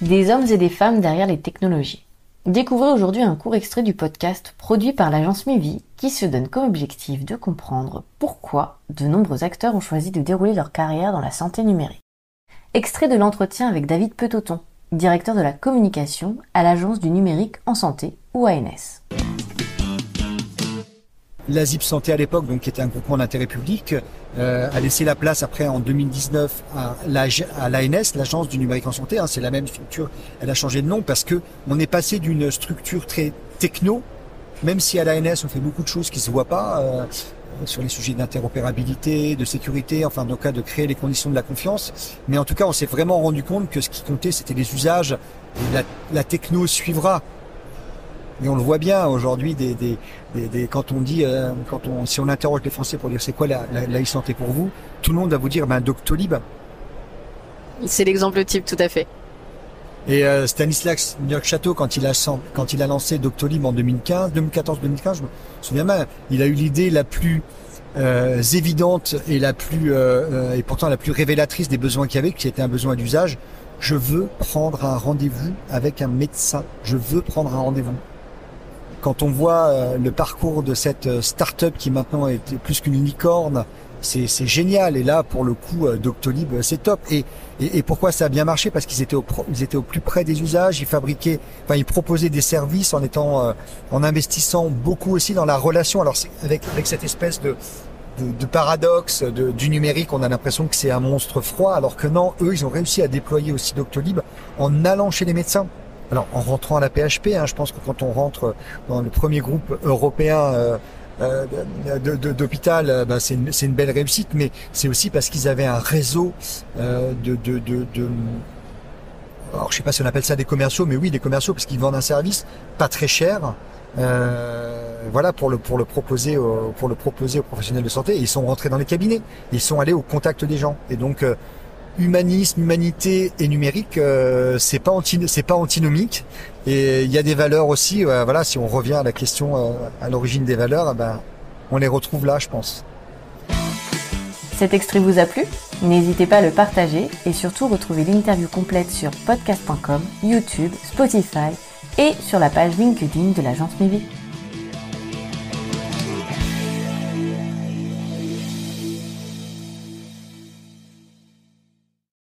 Des hommes et des femmes derrière les technologies. Découvrez aujourd'hui un court extrait du podcast produit par l'agence Mivi qui se donne comme objectif de comprendre pourquoi de nombreux acteurs ont choisi de dérouler leur carrière dans la santé numérique. Extrait de l'entretien avec David Petoton, directeur de la communication à l'agence du numérique en santé ou ANS. La ZIP Santé à l'époque, donc qui était un groupement d'intérêt public, a laissé la place après en 2019 à l'ANS, l'agence du numérique en santé. C'est la même structure, elle a changé de nom parce que on est passé d'une structure très techno, même si à l'ANS on fait beaucoup de choses qui se voient pas sur les sujets d'interopérabilité, de sécurité, enfin dans le cas de créer les conditions de la confiance. Mais en tout cas, on s'est vraiment rendu compte que ce qui comptait, c'était les usages. Et la techno suivra. Et on le voit bien aujourd'hui, quand on dit, si on interroge les Français pour dire c'est quoi la e-santé pour vous, tout le monde va vous dire Doctolib. C'est l'exemple type, tout à fait. Et Stanislas Nyok-Château, quand il a lancé Doctolib en 2014-2015, je me souviens bien, il a eu l'idée la plus évidente et et pourtant la plus révélatrice des besoins qu'il y avait, qui était un besoin d'usage. Je veux prendre un rendez-vous avec un médecin. Je veux prendre un rendez-vous. Quand on voit le parcours de cette start-up qui maintenant est plus qu'une licorne, c'est génial. Et là, pour le coup, Doctolib, c'est top. Et pourquoi ça a bien marché? Parce qu'ils étaient au plus près des usages. Ils proposaient des services en investissant beaucoup aussi dans la relation. Alors avec cette espèce de paradoxe du numérique, on a l'impression que c'est un monstre froid, alors que non, eux, ils ont réussi à déployer aussi Doctolib en allant chez les médecins. Alors, en rentrant à la PHP, je pense que quand on rentre dans le premier groupe européen d'hôpital, c'est une belle réussite, mais c'est aussi parce qu'ils avaient un réseau alors je sais pas si on appelle ça des commerciaux, mais oui, des commerciaux, parce qu'ils vendent un service pas très cher, pour le proposer aux professionnels de santé. Et ils sont rentrés dans les cabinets, ils sont allés au contact des gens, et donc humanisme, humanité et numérique, c'est pas antinomique. Et il y a des valeurs aussi. Si on revient à la question à l'origine des valeurs, on les retrouve là, je pense. Cet extrait vous a plu? N'hésitez pas à le partager et surtout retrouvez l'interview complète sur podcast.com, YouTube, Spotify et sur la page LinkedIn de l'agence Mivi.